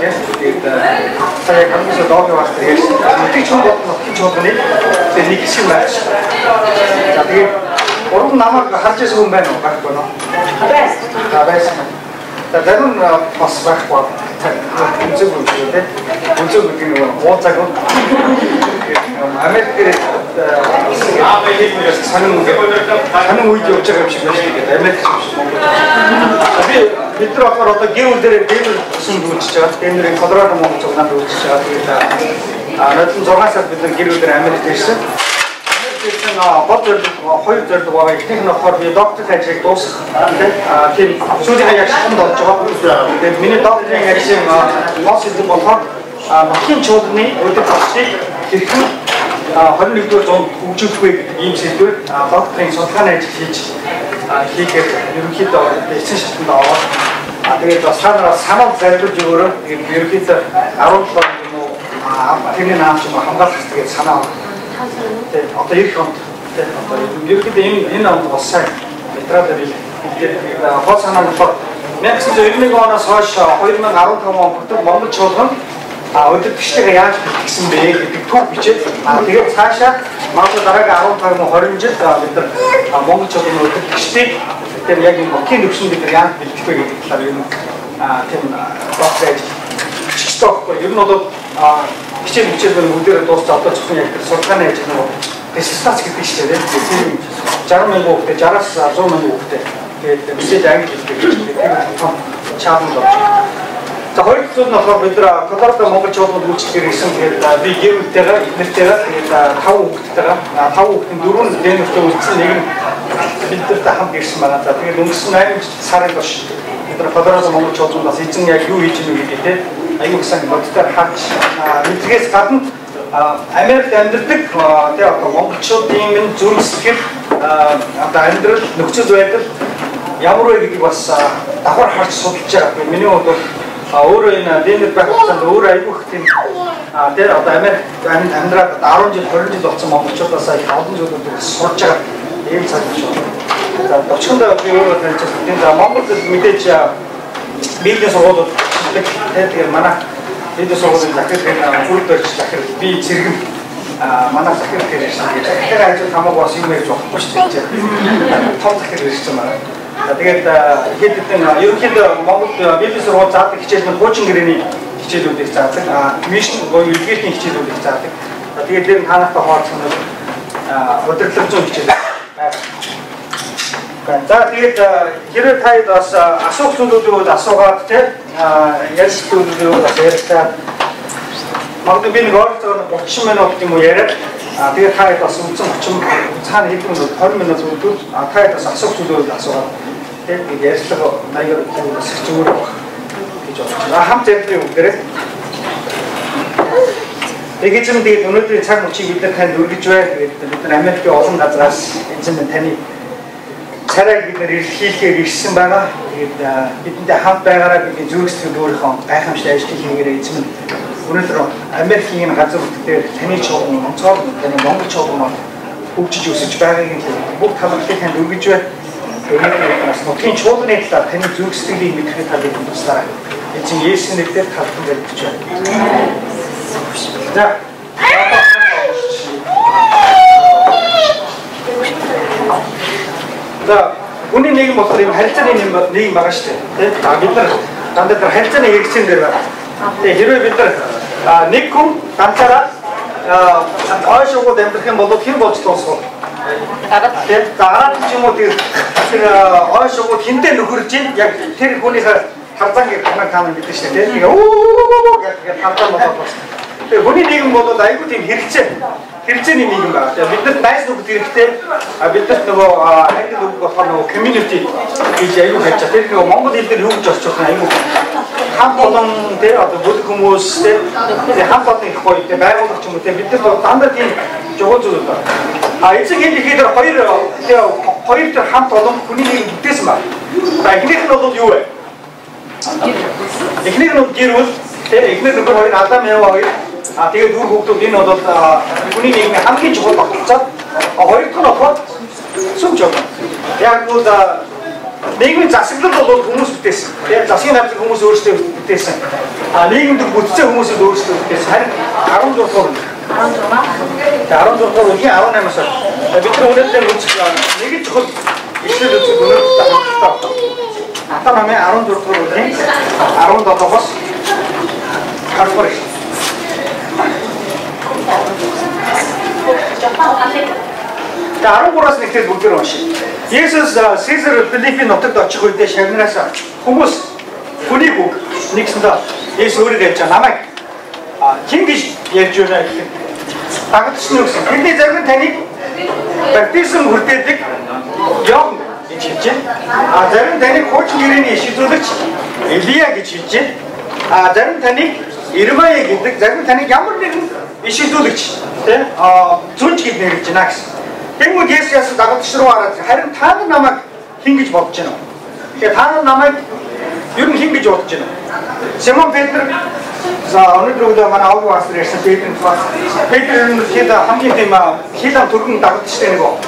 Тэгээд сая хамсаа доогийн бас тэгээд нэг ч болно нэг хэсэг байна. За тэгээд урд намайг харж ирсэн хүн байна уу? Байхгүй нөө. Байсан. Зарим бас байхгүй. Үнцэг гэдэг нь ууцаг. Америкээр санам үед явж байгаа юм шиг байна гэдэг. Америк бид нар одоо гэрүүл дээр гэрүүл гэсэн дүүчиж байгаа. Гэрүүлийн Колорадо Монгол цуглаанд дүүчиж байгаа. Тэгээд нодлон 6 сард бид нар гэрүүл дээр Америкт ирсэн. Америкт гол хоёр зорилго байгаа. Эхнийх нь болохоор би доктор ажлыг дуусгах. Тийм сүүлийн яг шатанд орж байгаа. Тэгээд миний докторийн ажлын гол сэдв болохоор нутгийн чуулганы өдөр болцыг хэрхэн 21-р зуунд хөгжүүлэх вэ гэдэг ийм сэдвээр докторийн судалгааны ажил хийгээд ерөнхийдөө эцсийн шатанд аваад тэгээд бас цаанаас санал зайлуулж өгөөрэй. Ерөнхийдөө 17 юм уу тэрний наамч хамгаалах тэгээд санаа. Тэгээд одоо ирэх онд одоо ерөнхийдөө энэ онд бас сайн материалаар гол санаа нь 1991 оноос хойш 2015 он хүртэл Монгол чуулган өдөр бичлэгээ яаж хийсэн бэ гэдэг төв бичээд тэгээд цаашаа магадгүй дараагийн 15 20 жил бид нар Монгол чуулганы өдөр бичлэгийг тэр яг энэ нутгийн төвшин бид нар яаж бэлтгэх вэ гэдэг талаар юм тийм багтааж биччихсэн. Ер нь бол хичээл өдөр дуусч одоо зөвхөн яг судалгааны ажил нь диссертац гэдэг шүү дээ. 60 мянган хүүхдээ 60-аас 100 мянган хүүхдээ тэгээд бичиж англи хэлтэй том чаалт болж байна. За хоёр зүйл нь болохоор бид нар Колорадо Монгол чуулганд үйлчлэгээр ирсэн. Тэгээд би гэрүүлтэйгээ эднэртэйгээ тэгээд 5 хүүхэдтэйгээ 5 хүүхдийн 4 дэнэртэй үйлчлсэн нэг нь бидэртэй хамт ирсэн байна. За тэгээд өнгөрсөн 8 сарын турш бид нар Колорадо Монгол чуулганд эзэн яг юу хийж байгааг гэдэг аюул гэсэн бодтой харж мэдгээс гадна Америкт амьдардаг тэгээд одоо монголчуудын минь зүрх сэтгэл одоо амьдрал нөхцөл байдал ямар вэ гэдгийг бас давхар харж судалж байгаа. Миний бодлоор өөрөө энэ дэнэр байх хугацаанд өөр аюул тийм тэр одоо Америкт амьдраад 10 жил 20 жил болсон монголчуудаас их олон зүйлүүд сурж байгаа ийм цаг байна. За товчхондоо би өөрөө танилцсан. Тэгээд Монголд мэдээж медиа сургуулиуд тэгээд манай медиа сургуулийн захирал бүрд барьж захирал би зэрэг манай захирал дээр ирсэн. Тэгэхээр ажил хамаагүй бас юм ярьж болохгүй шүү дээ. Том захирал ирсэн байна. Тэгээд хэд хэдэн ерөнхийдөө Монголд медиа сургууль заадаг хичээл нь хуучин гэрээний хичээлүүдийг заадаг. Мишн буюу илгээлийн хичээлүүдийг заадаг. Тэгээд дээр нь танахтай хоолцсон удирдлага зүйн хичээл байна. За тэгээд хэрэг таад бас асуух зүйлүүд асуугаад тийм ярих зүйлүүд бас ярьцгаа. Магадгүй би нэг оролцоогоор 30 минут юм уу яриад тэгээд таад бас үндсэн 30 цаана хэдэн минут 20 минут өгдөө таад бас асуух зүйлүүд асуугаад тэгээд ярилцлага маягаар бас зүгээр гэж бодож хамт ярьдаг үг дээрээ. Тэгээд юм тэгээд өнөөдрийн цаг мөчийг бид нар танд өргөж байна. Тэгээд бид нар Америкийн олон газраас эзэн таны царайг бид нар илэрхийлэхээр ирсэн байгаа. Тэгээд бидэнтэй хамт байгаараа бидний зүрх сэтгэл өөрийнхөө гайхамшигт ажил хийгээрээ эзэн өнөөдөр Америкийн энэ газар дээр таны чуулган онцгой таны Монгол чуулган хөгжиж өсөж байгаагийн бүх талбарыг танд өргөж байна. Тэгээд бас нутгийн чуулганы талаар таны зүрх сэтгэлийг мэдрэхэд талыг туслаарай. Эзэн Есүсийн нэрээр талбар барьж байна. За за хүний нийгэм болохоор юм харилцааны нийгэм байгаа шүү дээ. Тийм бид нар дандаа харилцааны хэрэгцээнд дээр байна. Тэгээ хэрвээ бид нар нэг хүн ганцаараа ойшоогод амьдрах юм бол хэн болж дуусах вэ? Тэгээд дараа нь ч юм уу тэр ойшоогод хинтээ нөхөрж ин яг тэр хүнийхээ харцааныг танаа мэдэн шүү дээ. Тэгээ гэх харцаа болоод. Тэгээ хүний нийгэм бол айгүй тийм хэрэгцээний нийгэм байна. Тэгээ бид нар найз нөхөд хэрэгтэй бид нар нөгөө англи үг болохоор нөгөө community гэж аюул хийж байгаа. Тэр нөгөө монгол хэл дээр юу гэж орчуулах нь аюул хамт олон тий одоо бүлэг хүмүүс тий хамт олон их гоё тий байгууллага ч юм уу тий бид нар дандаа тийм жогоо зүйл байна. Эцэг хэл ихээр хоёр тэр хамт олон хүний нийгэм бүтээсэн байна. Эхнийх нь бол юу вэ? Эхнийх нь гэрүүл тий эхнэр нөхөр хоёр Адам Ява хоёр тэгээд үр хөвгүүд энэ бол хүний нийгмийн хамгийн чухал багцаа. Хоёр дахь нь болохоор сүм жоо. Яг бол нийгмийн засаглал бол хүмүүс бүтээсэн. Тэгээд засгийн газар хүмүүс өөрсдөө бүтээсэн. Нийгэмд бүтцээ хүмүүсд өөрсдөө бүтээсэн. Харин 16 дугаар 16 дугаар үеийн 18-аас бид нар өнөөдөр үзэх нэг л чухал ишлэл үзэх өнөөдөр хамтдаа. Ата намын 16 дугаар үеийн 17-оос 10 дугаар. За 13-аас нэгтэл бүгдээр уншия. Есүс Сезар Филиппийн нутагт очих үедээ шагнараас хүмүүс хүнийг үг нэгсэндээ Есүс өөрөө ярьж байгаа намайг чин гэж ярьж байна гэх. Дагагчны үгсэн. Тэдний зарим таныг баптизм хүртээдэг Иохан гэж хэлж байна. Зарим таныг хуучин гэрээний ишүүлэгч Илия гэж хэлж байна. Зарим таныг Ирмая гэдэг, зарим таныг ямар нэгэн ишүүлэгч тийм зүнж гэж нэрлэж байна гэсэн. Тэгмүүд Есүс дагагч руу хараад харин та нар намайг хэн гэж бодож байна вэ? Тэгэхээр та нар намайг ер нь хэн гэж бодож байна вэ? Симон Петр өнөөдөр манай авиг пастор ярьсан Петр нь хамгийн тийм хилам түргэн дагагчтай нэг гоо.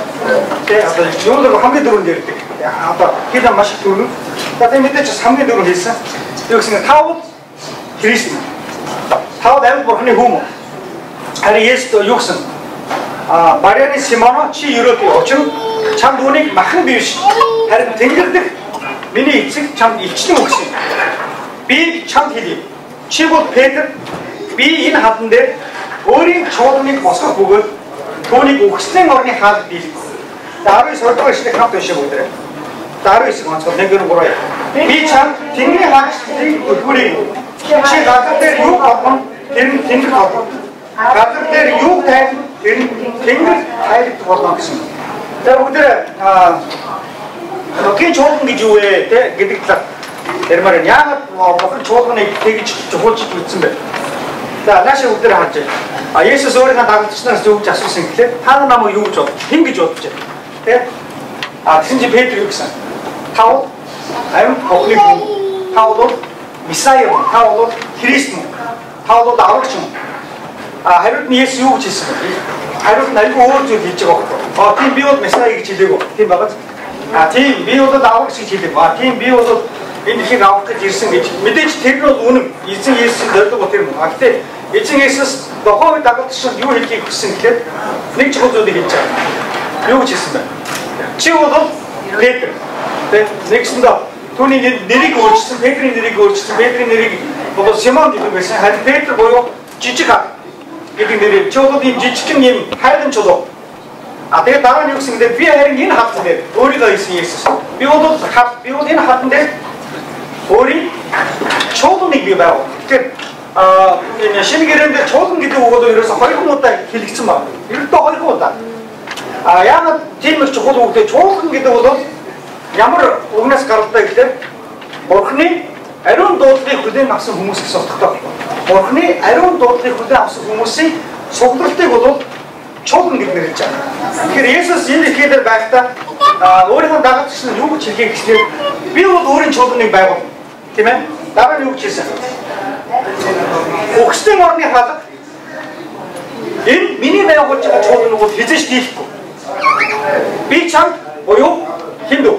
Тэгээ одоо юугаар хамгийн дөрөнд ярьдаг. Одоо хилам маш их түргэн. Тэгээд мэдээж хамгийн дөрөнд хэлсэн. Юу гэсэн таавал Христ. Таавал амьд бурхны хүм. Харин Есүс юу гэсэн? Барианы Симоно чи ерөөдөө учир чамд үүнийг махан бивш харин тэнгэр дэх миний эцэг чамд илчлэн өгсөн. Би чамд хэлье. Чи бол Петр би энэ хадан дээр өөрийн чуулганыг босгох бөгөөд түүнийг үхслийн орны хаалт дийлэх. 19 дугаар эшлэг хамт уншиж өгдөг. 19 онцгой 1-3. Би чамд тэнгэрийн хаагчлалыг өгөхүрийг чи газар дээр юу авах тэр нь тэнгэр авах. Газар дээр юу тайлбар тэр нь тэнгэр тайлбар болно гэсэн. За бүгдээ Окей чуулган гэж юу вэ те гэдэг талаар ярмаар байна. Яагаад бурхан чуулганыг тэгж чухалж үзсэн бэ? За наашаа бүгдээ харж байна. Есүс өөрийнхөө дагагчнараас юу гэж асуусан гэхлээр та нар намайг юу гэж бод? Хэн гэж бодож байна? Тэ? Тэгсэн чи Петр юу гэсэн? Тав амьд бурхны хүн. Тав бол Месайя, тав бол Христ юм. Тав бол аврагч юм. Хариуд нь Есүс юу гэж хэлсэн бэ? Хариуд нь айгүй өөр зүйл хийж байгаа байхгүй. Тийм би бол Месайя гэж хэлээгөө. Тийм байгаа. Тийм би бол аврагч гэж хэлэв. Тийм би бол энэ ихийг авах гэж ирсэн гэж. Мэдээж тэр нь бол үнэн. Эзэн Есүс зорилго тэр юм. Гэхдээ эзэн Есүс дохоо дагагчид юу хэлхийг хүссэн гэхээр нэг чухал зүйлийг хэлж байгаа. Юу гэж хэлсэн бэ? Чи бол Петр. Нэгсэндээ түүний нэрийг өөрчилсөн, Петрийн нэрийг өөрчилсөн. Петрийн нэрийг бол Симон гэдэг байсан. Харин Петр буюу жижиг хаа гэдэг нэрээр чи бол ийм жижигхэн ийм хайрын чулуу. Тэгээд дараа нь юу гэсэн бэ? Би харин энэ хатан дээр өөрийгөө хийсэн Есүс. Би бол энэ хатан дээр өөрийн чуулганыг би байгуул. Тэгэхээр энэ шинэ гэрэн дээр чуулган гэдэг үг бол ерөөсө 2 удаа хэлэгдсэн байна. Ердөө 2 удаа. Яагаад тийм их чухал үгтэй чуулган гэдэг бол ямар үгнээс гаралтай гэхээр Бурхны ариун дуудлагыг хүлээн авсан хүмүүс гэсэн утгатай байна. Бурхны ариун дуудлагыг хүлээн авсан хүмүүсийн суглалтыг бол чуулган гэж нэрлэж байгаа. Тэгэхээр Есүс энэ ихээр байхдаа өөрийнхөө дагагчид нь юу гэж хэлхийг гэснээр би бол өөрийн чуулганыг байгуул. Тийм ээ? Дараа нь юу гэж хэлсэн? Үхслийн орны хаалга энэ миний байгуулж байгаа чуулган бол хизээш дийлэхгүй. Би чамд буюу хиндүү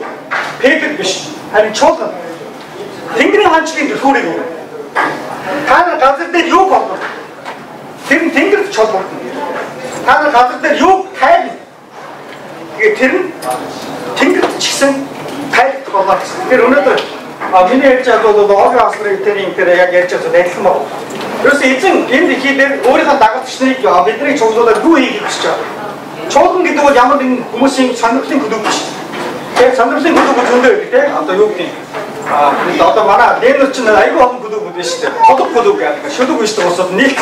Петр биш. Харин чуулган. Тэнгэрийн хаанчлалын төлхөөрийг өгнө. Та нар газар дээр юу болно? Тэр нь тэнгэрт чуулган. Та нар газар дээр юу тайлна? Тэгээд тэр нь тэнгэрт ч гэсэн тайлбар болно гэсэн. Тэр өнөөдөр миний ярьж байгаа бол Огийн асрын тэр яг ярьж байгаа адилхан байна. Ерөөсөө эзэн энэ дэлхий дээр өөрийнхөө дагагч нарыг бидний чуулгуулаад юу хийх гэж байгаа. Чуулган гэдэг бол ямар нэгэн хүмүүсийн сонирхлын хөдөө биш. Тэгээд сонирхлын хөдөө зөндөө байдаг тийм. Одоо юу гэдэг одоо манай Ленер ч айгүй олон хөдөө байдаг шүү дээ. Толгой хөдөө гэдэг. Шүлэг биш дээ усад нийлж.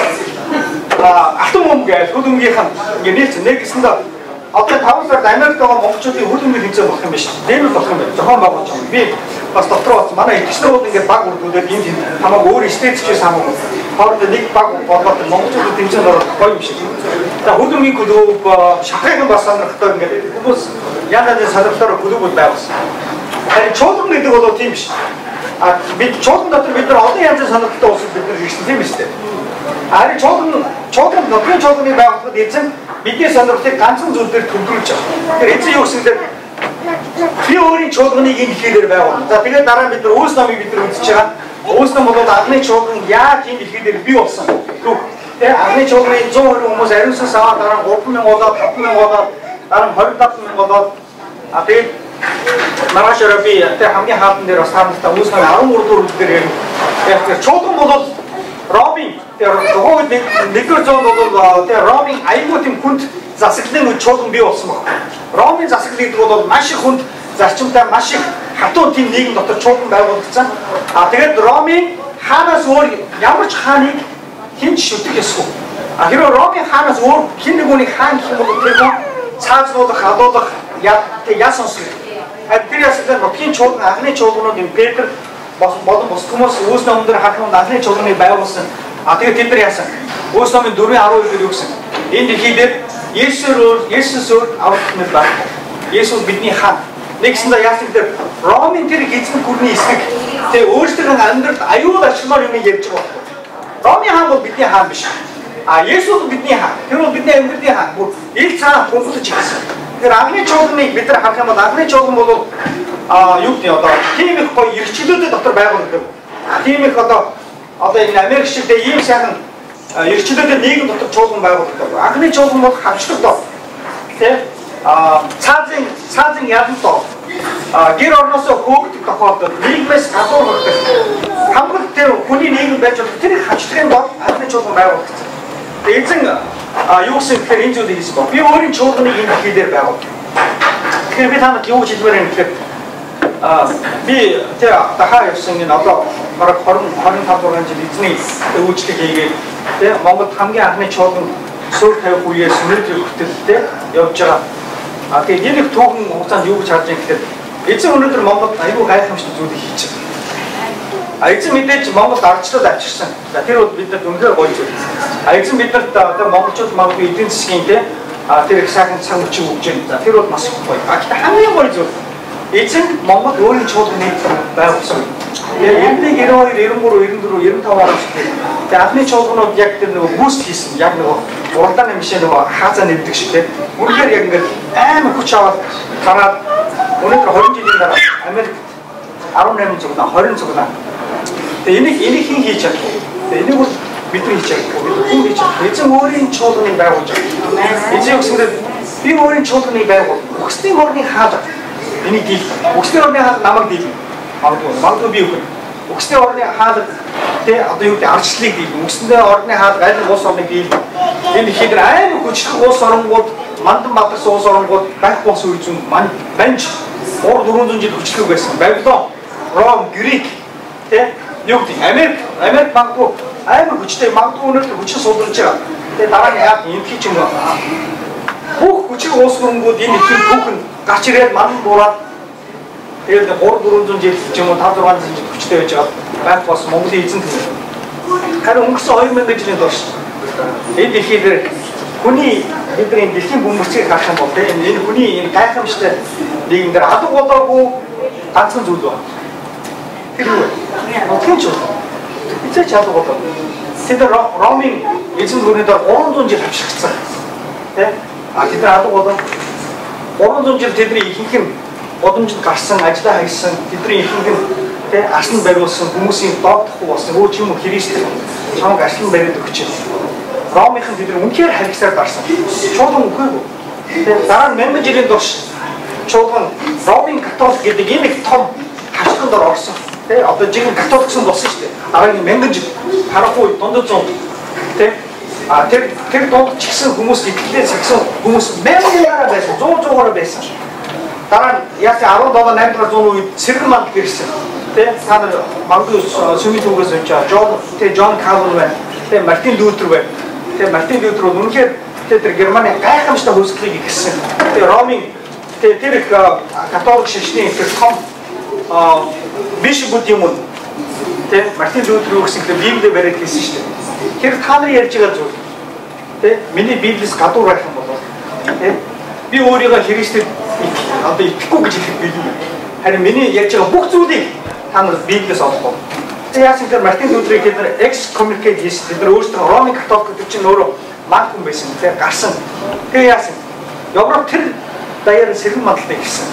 Алтан өмг гэдэг хөдөөмгийнхэн ингээ нийлж нэг гэсэндээ одоо 5 сард Америкт байгаа монголчуудын хөдөлмөрийн хэмжээ болох юм биш. Ленер болох юм байна. Зохион байгуулж байгаа. Би бас дотроо бас манай идэвхтэй ингээ баг үрдүүлээд энд хамаагүй өөр эстетикчээс хамаагүй хоорондоо нэг баг болоод монголчуудын хэмжээнд орох гоё юм шиг. За хөдөлмөрийн клуб шахахын бас сонирхолтой ингээ хүмүүс янз янзын сонирхолтой клубуд байгуулсан. Харин чуулган гэдэг бол тийм биш. Бид чуулган дотор бид нар олон янзын сонирхолтой улсууд бид нар хийсэн тийм биш үү? Харин чуулган нотгийн чуулганы байгууллагад эзэн бидний сонирхлыг ганцхан зүйл дээр төвлөрүүлж байгаа. Тэгэхээр эзэн юу гэсэн дээр Би өөрийн чуулганыг энэ дэлхийдээр байгуулна. За тэгээд дараа бид нар Өөс номыг бид нар үзэж байгаа. Өөс ном бол анхны чуулган яаж энэ дэлхийдээр бий болсон. Тэгээ анхны чуулганы 120 хүмүүс ариунсаас аваад дараа 3,000 болоод 5,000 болоод дараа 25,000 болоод тэгээд маргааш өрөө би тэг хамгийн хаалтан дээр бас таамагтай Өөс номын 13 дугаар үгээр ярив. Тэгэхээр чуулган бол Ромын тэгээд нэгдүгээр зуунд бол тэг Ромын аюулгүй тийм хүнд засаглалын чуулган бий болсон байна. Ромын засаглал гэдэг бол маш их хүнд зарчимтай маш их хатуу тийм нийгэм дотор чуулган байгуулагдсан. Тэгээд Ромын хаанаас өөр ямар ч хааныг хинч шүтэх ёсгүй. Хэрэв Ромын хаанаас өөр хэн нэг үнийг хаан гэх юм бол тэр цаазлуулах, халуулах яас сонсох. Тэр ясаар Ромын чуулган анхны чуулганууд юм Петр болон бус хүмүүс Өөс номон дээр харах юм анхны чуулганыг байгуулсан. Тэгээд тэд нар яасан? Өөс номын 4:12 дээр юу гэсэн? Энэ дэлхий дээр Есүс өөр аврах мэт байна. Есүс бидний хаан. Нэгсэндээ яасан гэдэг Ромын тэр эзэн гүрний эсрэг тэгээ өөрсдийн амьдралд аюул ашигмаар юм ярьж байгаа. Ромын хаан бол бидний хаан биш. Есүс бидний хаан. Тэр бол бидний амьдралын хаан. Бүр ил цаа хөндлөж ирсэн. Тэр анхны чуулганыг бид нар харах юм бол анхны чуулган бол юу гэдэг одоо тийм их гоё эрхчлөөд дотор байгуулдаг. Тийм их одоо энэ Америк шиг дээ ийм сайхан эрхчлөөд нийгэм дотор чуулган байгуулдаг. Анхны чуулган бол хавчдаг доо. Тэ? Цаазын ядан доо. Гэр орноос хөөгдөх тохиолдолд нийгмээс гадуурхдаг. Хамгийн тэр хүний нийгэм байж болох тэр хавчдагын доо анхны чуулган байгуулагдсан. Эзэн юу гэсэн гэхээр энэ зүйлийг хийсэн ба. Би өөрийн чуулганыг энэ дэлхийдээр байгуулдаг. Тэгэхээр би танад юу гэж хэлмээр юм гэхээр би тэ дахаа явсан энэ одоо бараг 20-25 жил эзний үйлчлэг хийгээд тэ Монголд хамгийн анхны чуулган суурь тавих үеэс өнөөдөр хүртэлтэй явж байгаа. Тэгээд энэ их түүхэн хугацаанд юу гэж харж байгаа гэхээр эзэн өнөөдөр Монголд аюул гайхамшигт зүйлийг хийж байгаа. Эзэн мэдээж Монголд ардчлал авчирсан. Тэр бол бидэд үнэхээр гоё зүйл. Эзэн бидэд одоо монголчууд магадгүй эдийн засгийн тэр их сайхан цаг үчиг өгч байна. Тэр бол маш гоё. Гэхдээ хамгийн гоё зүйл эзэн Монгол өөрийн чуулганыг байгуулсан. Тэгээд 91, 92, 93, 94, 95 оноос тэгээд анхны чуулганууд яг тэр нөгөө буст хийсэн. Яг нөгөө уралдааны машин нөгөө хаазаа нэвдэг шиг тийм. Үнэхээр яг ингээд амар хүч аваад гараад өнөөдөр 20 жилийн дараа Америкт 18 цуглаа 20 цуглаа. Тэгээд энийг хэн хийж чадах вэ? Тэгээд энийг бол бид нар хийж чадах. Бид хүн хийж чадах. Эзэн өөрийн чуулганыг байгуулж байгаа. Эзэн өгсөндөө би өөрийн чуулганыг байгуул. Өгсдийн орны хаалга. Энийг дийл. Өгсдийн орны хаалга намайг дийл. Магадгүй би өгөх. Өгсдийн орны хаалга тэ одоо юу гэдэг арчлалыг дийл. Өгсдийн орны хаалга аль улс орныг дийл. Энэ ихээр амар хүчлэх улс оронгууд мандан бадарсан улс оронгууд байх бос үйлзэн манж 400 жил хүчлэх байсан. Бабилон, Ром, Грек тэ юу гэдэг Америк магадгүй амар хүчтэй магадгүй өнөөдөр хүчин суулгаж байгаа. Тэгээ дараа нь яг энэ хий ч юм уу. Бүх хүчийг улс оронгууд энэ их түүхэн гарч ирээд мандан буураад тэгээд 300 жил ч юм уу 500 жил хүчтэй байж байгаа. Байх бас Монголын эзэн тийм. Харин өнгөрсөн 2000 жилийн турш энэ дэлхийд хүний бидний дэлхийн бөмбөрцгийг харах юм бол энэ хүний энэ гайхамшигтай нийгэмдэр алга болоогүй ганцхан зүйл байна. Тэр юу вэ? Нутгийн чуулган. Эцэг алга болоо. Тэд Ромын эзэн гүрний дор 300 жил хавшигдсан. Тэ? Тэд алга болоо 300 жил тэдний ихэнх нь годомжид гарсан, ажиллаа хайсан, тэдний ихэнх нь тэ аслан бариулсан хүмүүсийн доодохгүй болсон. Өө ч юм уу Христэд чамд аслан бариад өгч байна. Ромынхан тэдний үнэхээр харгисаар дарсан. Чуулган үхээгүй. Тэгээд дараа нь 1000 жилийн турш чуулган Ромын католик гэдэг энэ их том хашгиран дор орсон. Тэ одоо жинхэнэ католиксон болсон шүү дээ. Дараа нь 1000 жил харахгүй дундад зуун. Тэ тэр дунд ч гэсэн хүмүүс итгэлээ сагсан хүмүүс 1000-аараа байсан, 100-100-аараа байсан. Дараа нь яг 17 8 дугаар зууны үед сэргэн мандал гэрсэн. Тэ та нар магадгүй сүмийн түүгээс уншаа. Джон Калвин байна. Тэ Мартин Лютер байна. Тэгээ Мартин Лютер бол үнэхээр тэр Германы гайхамшигтай хөлсөлийг игсэн. Тэгээ Ромын тэр их католик шашны их том биш бүд юм уу? Тэгээ Мартин Лютер юу гэсэн хэрэг Библийг бариад хэлсэн шүү дээ. Тэр та нар ярьж байгаа зүйл. Тэ миний Библиэс гадуур байх юм бол тэ би өөрийгөө Христэд одоо итгэхгүй гэж хэлэх билүү. Харин миний ярьж байгаа бүх зүйлийг та нар Библиэс олох. Яасан тэр Мартин Лютерийг тэр excommunicate хийсэн. Тэр өөрсдөө Ромын католик гэдэг чинь өөрөө маг хүн байсан. Тэр гарсан. Тэгээ яасан? Европ тэр даяар сэрхэн мандалтай гэсэн.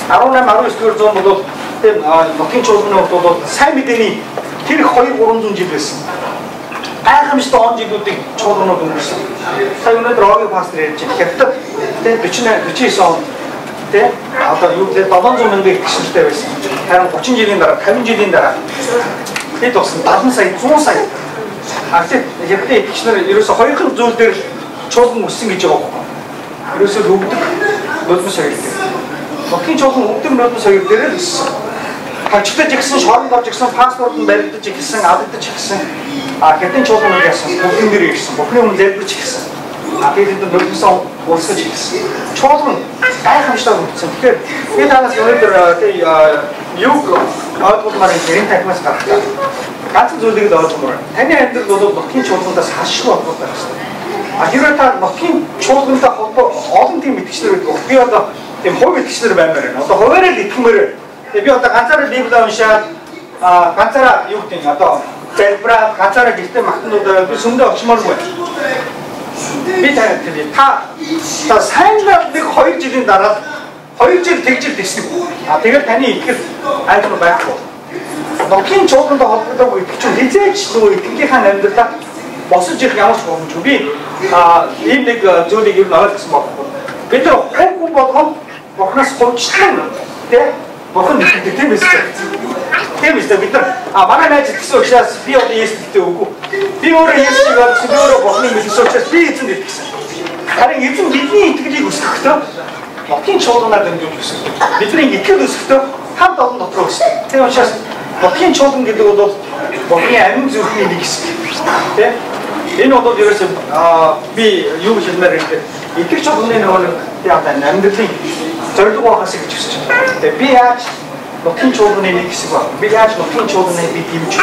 18-19 дэх зуун бол тийм нутгийн чуулганы хувьд бол сайн мэдээний тэр 2-300 жил байсан. Гайхамшигтай он жилүүдийг чуулганууд өнгөрсөн. Сая өнөөдөр Огийн пастор ярьж байна. Хятад тийм 49 он тийм одоо юу гэдэг 700 мянган итгэгчтэй байсан. Харин 30 жилийн дараа 50 жилийн дараа хэд болсон 70 сая 100 сая. Хятад итгэгчнэр ерөөсө хоёрхан зүйл дээр чуулган өссөн гэж байгаа юм. Ерөөсө өвдөг нулимс соёл дээр. Нутгийн чуулган өвдөг нулимс соёл дээр л өссөн. Хажигдаж игсэн, шоронд орж игсэн, паспортод баригдаж игсэн, алдагдаж игсэн. Хятадын чуулганууд яасан, бүхэн дээр ирсэн, бүхний өмнө залбирч игсэн. Тэгээд нулимсаа уусгаж игсэн. Чуулган гайхамшигтай үлдсэн. Тэгэхээр би танаас өнөөдөр юг ойлгомоор гэрийн тахмаас гаргах. Ганц зүйлийг л ойлгомоор. Таны амьдрал бол нутгийн чуулгандаас хашиг холбоотой байна. Хэрвээ та нутгийн чуулгантай холбоо олон тийм итгэгчнэр байдаг. Би одоо тийм хувь итгэгчнэр баймаар байна. Одоо хуваараа л итгэмээр. Би одоо ганцаараа Библийг уншаад ганцаараа юу гэдэг одоо залбираад ганцаараа гэртээ магтнуудаа би сүмдээ очимооргүй. Би та сайнлаад нэг 2 жилийн дараа 2 жил тэгжил дэсдэг. Тэгээд таны итгэл айлгын байхгүй. Нутгийн чуулгантай холбоотой итгэж хизээч нөгөө итгэлийнхаа амьдралаа босож ирэх ямар ч боломжгүй. Би ийм нэг зүйлийг юу ойлгосон байхгүй. Бид нар хүн болгон Бурханаас хурцлан тийм Бурхан итгэдэг тийм ээ. Тийм ээ бид нар манай найз гэсэн учраас би одоо Есүстэй үгүй. Би өөрөө Есүсийг олсон, би өөрөө Бурханыг мэдсэн учраас би эзэнд итгэсэн. Харин эзэн бидний итгэлийг өсгөхдөө нутгийн чуулганаар дэмжиж өсгөв. Бидний итгэл өсгөхдөө хамт олон дотроо өсөв. Тийм учраас нутгийн чуулган гэдэг бол Бурханы амин зүрхний нэг хэсэг. Тийм. Энэ бол ерөөсөө би юу гэж хэлмээр юм бэ? Итгэж чуулганы нэг яг амьдралын зорилго байхаас гэж хүсэж байна. Тэгээ би яаж нутгийн чуулганы нэг хэсэг баг. Би яаж нутгийн чуулганыг би дэмжиж.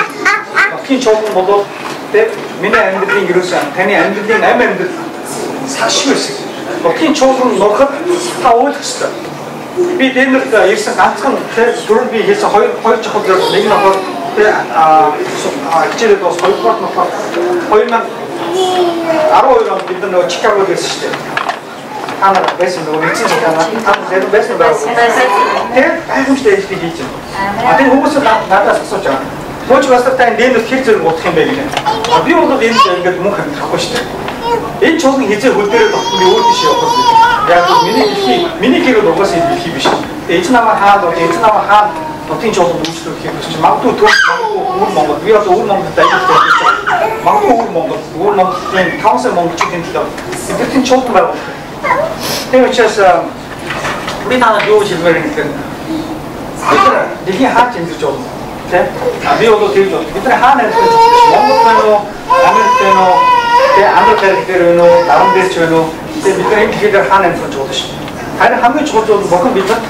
Нутгийн чуулган бол тэг миний амьдралын ерөөсөө таны амьдралын амьдрал сашиг хэсэг. Нутгийн чуулган нурахад та ойлгох ёстой. Би дэнэрт ирсэн ганцхан түрүүн би хэлсэн хоёр чухал зүйл нэг нь бол хичээлд бас хоёрдугаар нь болохоор 2012 онд бид нөгөө Чикагод байсан шүү дээ. Танаа байсан нөгөө нэгэн цагаана зарим байсан байх. Тэгээд гайхамшигтай ажлыг хийж байна. Тэр хүмүүс надаас асууж байгаа. Мууч бастартай дэнэрт хэр зэрэг бодох юм бэ гэнэ. Би бол энэ ингээд мөн хандахгүй шүү дээ. Энэ чуулган хизээ хөл дээрээ тогтсон би өөр тийш явах гэж. Яг миний гэр бол угаасаа энэ дэлхий биш. Эзэн намайг хаад бол эзэн намайг хаад нутгийн чуулганд үйлчлэх хийх гэж магадгүй төв магадгүй Монгол би одоо өвөр Монголд ажиллаж байна. Магадгүй өвөр Монголын 500 монголчуудын төлөө эдгэрийн чуулган байгуулах. Тийм учраас би танаа юу гэж хэлмээр юм гэхээр бид нар дэлхийн хаач амьдарч болно. Тийм. Би бол тэгж байна. Бид нар хаана амьдарч байна? Монгол байна уу? Америк байна уу? Тэгээ Америк дээр байна уу? Даран дээр ч байна уу? Тэгээ бид нар энэ дэлхийд хаана амьдарч болно шүү. Харин хамгийн чухал зүйл Бурхан бидэнд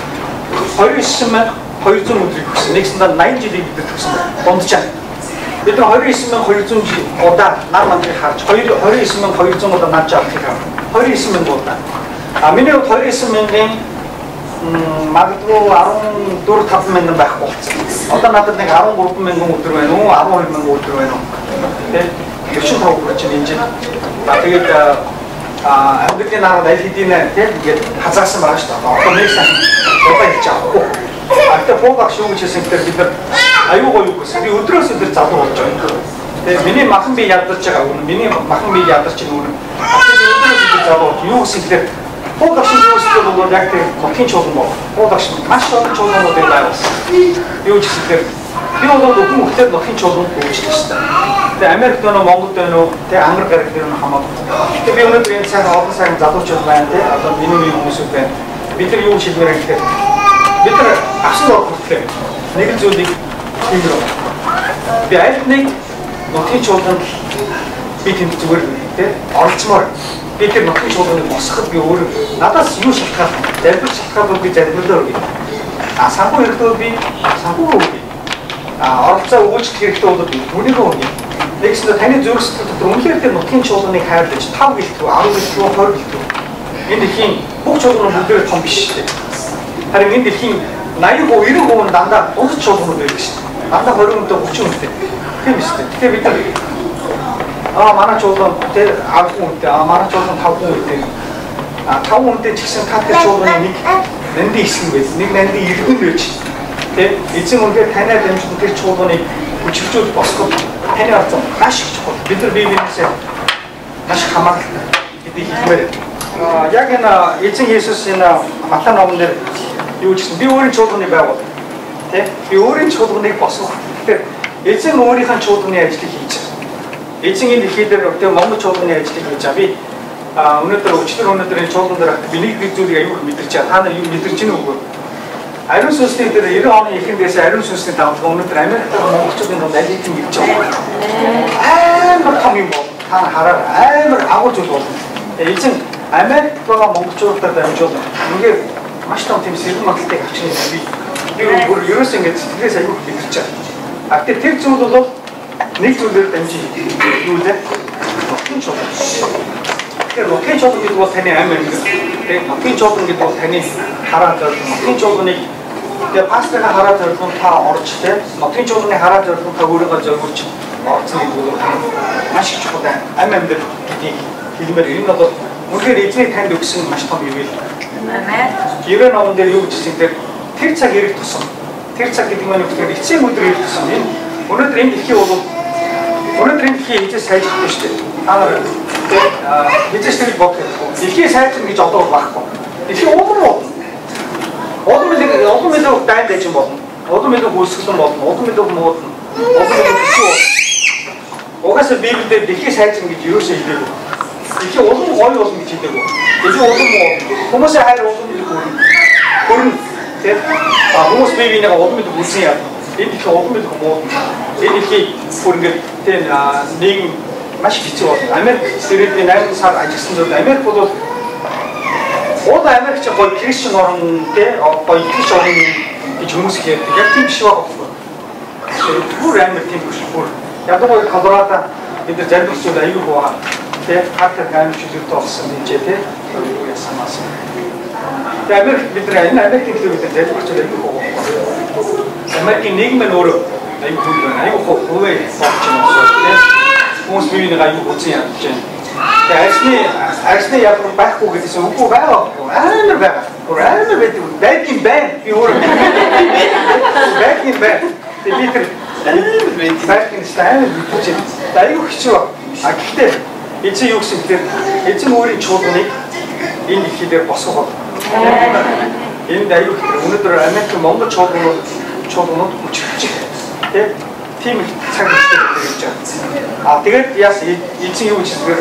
29,200 өдрийг өгсөн. Нэгсэндээ 80 жилийг бидэнд өгсөн. Дунджаа. Бид нар 29,200 жил удаа нар мандыг харж 29,200 удаа над жаахыг хав. 29,000 удаа. Миний хувьд 29,000-ийн магадгүй 14-5 мянган байхгүй болсон. Одоо надад нэг 13 мянган өдөр байна уу? 12 мянган өдөр байна уу? Тэгээд 45 хүрч энэ жил. Тэгээд амьдралын арга аль хэдийн тийм ингээд хазаасан байгаа шүү дээ. Одоо нэг сайн удаа хийж авахгүй. Ахта фогаш юу гэж хэлсэн гэхээр бид нар аюу гоё гэсэн. Би өдрөөс өдөр залуу болж байгаа. Тэгээ миний махан би ядарч байгаа. Миний махан би ядарч байгаа. Тэгээд өдрөөс өдөр залуу болж юу гэсэн гэхээр фогаш юу гэсэн бол яг тэр нутгийн чуулган бол. Фогаш маш олон чуулгануудыг байгуулсан. Юу гэж хэлэхээр би бол бүхэн хөтөл нутгийн чуулганд хөгжиж байна. Тэгээ Америкт байна уу, Монголд байна уу, тэгээ Англи гараг дээр нь хамаагүй. Тэгээ би өнөөдөр энэ цаг олон цагийн залуучууд байна тий. Одоо миний хүмүүсүүд байна. Бид нар юу хэлмээр юм гэхээр бид нар авсан орохтой нэг зүйлийг хийлээ. Би аль нэг нутгийн чуулганд би тэнд зүгээр тий оролцмоор би тэр нутгийн чуулганыг босгоход би өөрөө надаас юу шалтгаалж залбирч шалтгаалж би залбирлаа үгүй. Санхүү хэрэгтэй би санхүү үгүй. Оролцоо өгүүлчих хэрэгтэй бол үнийгөө үгүй. Нэгсээ таны зүрх сэтгэл дотор үнэхээр тэр нутгийн чуулганыг хайрлаж 5 гэлтгүй 10 гэлтгүй 20 гэлтгүй энэ дэлхийн бүх чуулганууд бүгдээ том биш шүү дээ. Харин энэ дэлхийн 80% 90% дандаа дунд чуулганууд байдаг шүү дээ. Дандаа 20%-д 30%-д. Тийм шүү дээ. Тэгэхээр бид нар манай чуулган тэр 10%-д манай чуулган 5%-д 5 хүнтэй ч гэсэн татгал чуулганы нэг нандин хэсэг байсан. Нэг нандин иргэн байж. Тэ эзэн үнээр танаа дамжуулан тэр чуулганыг хүчилжүүл босгох таны орцсон маш их чухал. Бид нар биенээсээ маш хамааралтай гэдэг хэлмээр. Яг энэ эзэн Есүс энэ Матай номон дээр юу гэсэн би өөрийн чуулганыг байгуул. Тэ би өөрийн чуулганыг босгох. Тэгэхээр эзэн өөрийнхөө чуулганы ажлыг хийж байгаа. Эзэн энэ дэлхийд дээр Монгол чуулганы ажлыг хийж байгаа. Би өнөөдөр энэ чуулган дээр би нэг зүйлийг аюул мэдэрч байгаа. Та нар юу мэдэрч байна уу? Ариун сүнсний дээр 90 оны эхэндээс ариун сүнсний давтал өнөөдөр Америкт монголчуудын дунд аль хэдийн гэж байгаа. Амар том юм бол та хараа амар агуу зүйл болно. Эзэн Америкт байгаа монголчуудад дамжуулан ингээд маш том тийм сэргэн магталтыг авчирна би бүр ерөөс ингэж сэтгэлээс аюул мэдэрч байгаа. Тэр зүйл бол нэг зүйлээр дамжиж юу лээ? Нутгийн чуулган. Тэгэхээр нутгийн чуулган гэдэг бол таны амь амьд. Тэгээд нутгийн чуулган гэдэг бол таны хараа зорилго. Нутгийн чуулганыг тэгээд пасторын хараа зорилгонд та орж тэ нутгийн чуулганы хараа зорилгонд та өөрийгөө зориулж орсон гэдэг бол маш их чухал амь амьд гэдгийг хэлмээр энэ бол үнэхээр эзний танд өгсөн маш том юм л. Амен. 90 номон дээр юу гэж хэлсэн тэр цаг ирэх тусам тэр цаг гэдэг нь үнэхээр эцсийн өдөр ирэх тусам энэ өнөөдөр энэ дэлхий бол өнөөдөр энэ дэлхий эзэс сайжрах шүү дээ. Та нар эзэс тэрийг бодох. Дэлхий сайжрах гэж одоо байхгүй. Дэлхий улам илүү дайн дайж болно. Улам илүү хөлсгөлөн болно. Улам илүү муудна. Улам илүү хэцүү. Угаасаа Библиэд дэлхий сайжрах гэж юусоо хэлдэг. Дэлхий улам гоё болно гэж хэлдэг. Дэлхий улам хүмүүсийн хайр улам илүү хүрнэ. Тэгээд хүмүүс биенийг улам илүү хүсэн яа. Энэ дэлхий улам илүү муудна. Энэ дэлхий бүр ингээд тийм нийгэм маш хэцүү болно. Америк сэрээдийн 8 сар ажилласан зүйл Америк бол Америкч гоё Кристиан орн те гоё итгэж орн гэж хүмүүс ярьдаг. Яг тийм биш байгаа байхгүй. Бүр амар тийм биш бүр. Яг гоё Колорадо энэ зарим зүйл аюул байгаа. Тэ хатар гайм чөлөөтэй болсон гэж те юу ясанаас. Америк бид энэ Америкийн төлөвлөлт зарим зүйл аюул байгаа. Америкийн нийгэм нь өөрөө аюул хөл байна. Аюул хувээ болж байна. Тэ хүмүүс биенийг аюул хүчин ядж байна. Тэгээ ажны яг байхгүй гэдээс үгүй байгаа. Амар байгаа. Амар байдаг. Байкин байна. Би өөрөө байкин байна. Тэгээ байкин стайл гэж аюул хэцүү. Гэхдээ эцэг юу гэсэн тэр эцэг өөрийн чуулганыг энэ дэлхийдээ босгох. Энэ аюул хэцүү. Өнөөдөр Америк Монгол чуулганууд хүчрэж байна. Тийм цаг үетэй гэж байна. Тэгээд яс эцэг юу гэж хэлэхээр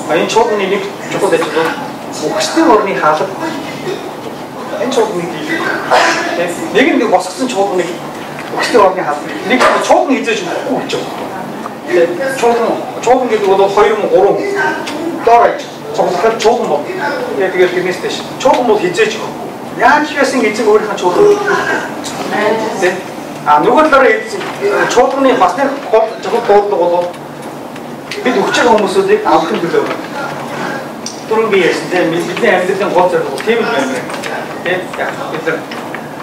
энэ чуулганы нэг чухал ажил бол өгчтийн орны хаалга. Энэ чуулганыг нэг нэг босгосон чуулганыг өгчтийн орны хаалга. Нэг чуулган хийж өгөхгүй гэж байна. Чуулган гэдэг бол 2 3 доор цогцоход чуулган бол. Тэгээд тэрнээс дэш. Чуулган бол хизээж өгөх. Яаж яасан эцэг өөрийнхөө чуулган. Нөгөө талаараа чуулганы бас нэг гол дуудлага бол бид өгч байгаа хүмүүсүүдийг авахын төлөө. Түрүүн би ярьсан тийм бидний амьдралын гол зорилго тийм л байна. Тийм яг бид нар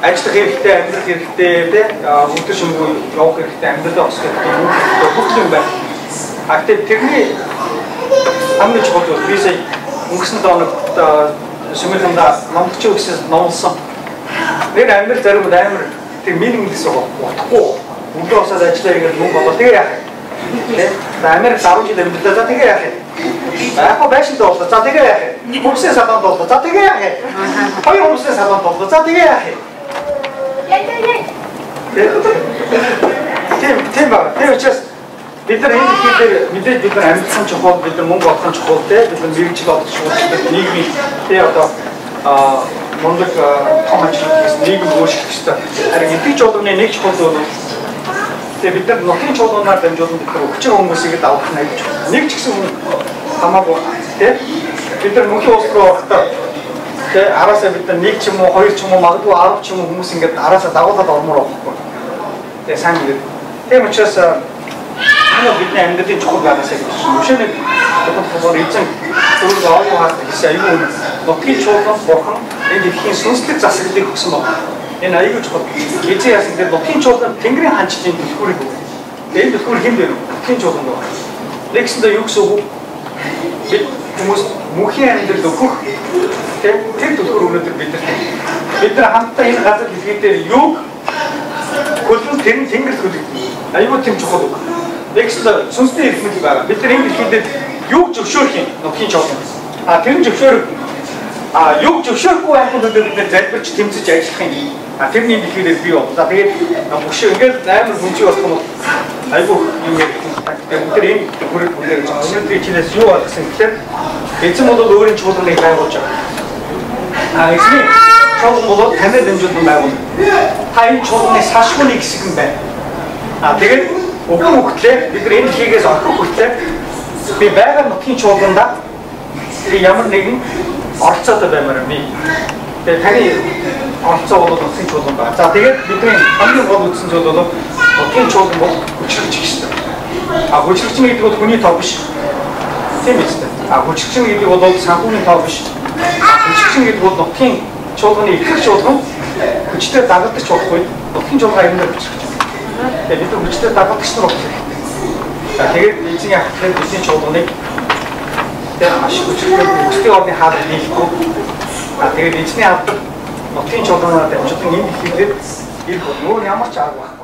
ажиллах хэрэгтэй, амьдрах хэрэгтэй, тийм өдөр шөнөгүй явах хэрэгтэй, амьдралаа босгох хэрэгтэй бүх юм байна. Гэхдээ тэрний хамгийн чухал зүйл би сая өнгөрсөн доног Сүмэлэндаа номдч өгсөн номлосон. Нэр амьдрал зарим амар тийм минимумс утахгүй. Өдөр босоод ажиллаа ингэж мөнгө болоо тэгээ яах вэ? Америк 10 жил амьдлаа за тэгээ яах вэ? Яг байшин доолоо за тэгээ яах вэ? Хүмүүсийн салонд доолоо за тэгээ яах вэ? Хоёр хүмүүсийн салонд доолоо за тэгээ яах вэ? Тийм ба. Тэр учраас бид нар энэ дэлхийд мэдээж бид нар амьдсан чухал, бид нар мөнгө олох чухал те, бид нар мэрэгжил олох чухал, нийгмийн те одоо Монгол том ажлын нийгэм өөрчлөх хэрэгтэй. Харин эдгээр чуулганы нэг чухал зүйл бол тэгээ бид нар нутгийн чуулганаар дамжуулан бид нар өгч байгаа хүмүүсийг давах нь аюул чухал. Нэг ч гэсэн хамаагүй те бид нар мөнхийн улс руу орохдоо те араасаа бид нар нэг ч юм уу хоёр ч юм уу магадгүй 10 ч юм уу хүмүүс ингээд араасаа дагуулад ормоор байхгүй. Тэгээ сайн гэдэг. Тийм учраас бидний амьдралын чухал байгаасаа гэж өшөөний тодорхойлол эзэн өөрөөр авах хаад гэсэн аюул нутгийн чуулган бурхан энэ дэлхийн сүнслэг засаглалыг өгсөн байна. Энэ аюул чухал. Эзэн яасан гэдэг нутгийн чуулган Тэнгэрийн ханчдын түлхүүрийг өгсөн. Энэ түлхүүр хэн бэ? Нутгийн чуулган байна. Нэгсэндээ юу гэсэн үг? хүмүүс мөнхийн амьдрал өгөх тэр төлхөр өнөөдөр бид нар хамтдаа энэ газар дэлхийдээ юг хөлбөмбөг тэр нь тэнгэр төлөвлөсөн. Аюул тэм чухал үг. Нэгсэл сүнсний эрхмэл байгаа. Бид нар энэ дэлхийдээ юг зөвшөөрөх юм нутгийн чуулган. Тэр нь зөвшөөрөх юг зөвшөөрөхгүй байх нь бид нар залбирч тэмцэж ажиллах юм. Тэрний дэлхийдээ бий бол. За тэгээд бүгшээ ингээд амар хүнчий болох юм бол аюул юм яг тэр энэ бүрэг бүрээр өнөөдрийн чинээс юу болгосон гэхээр эзэн бол өөрийн чуулганыг байгуулж байгаа. Эзний чуулган бол танай дамжуулан байгуул. Та энэ чуулганы сашгүй нэг хэсэг юм байна. Тэгээд өгөн өгтлээ бид энэ дэлхийгээс орох хүртлээ би байгаа нутгийн чуулганда ямар нэгэн оролцоотой баймаар би. Тэгээд таны оролцоо бол нутгийн чуулган байна. За тэгээд бидний хамгийн гол үндсэн зүйл бол нутгийн чуулган бол хүчрэгч гэсэн. Хүчрэгч гэдэг бол хүний тоо биш. Тийм биз дээ. Хүчрэгч гэдэг бол санхүүгийн тоо биш. Хүчрэгч гэдэг бол нутгийн чуулганы ихэнх чуулган хүчтэй дагалдаж болохгүй. Нутгийн чуулган аймаг хүчрэгч. Тэгээд бид хүчтэй дагалдагч нар болох хэрэгтэй. Тэгээд эзэн яхахлаар бидний чуулганыг тэр маш хүчтэй орны хаалт хийхгүй. Тэгээд эзний авдаг нутгийн чуулганаар дамжуулан энэ дэлхийд ирэх бол өөр ямар ч арга байхгүй.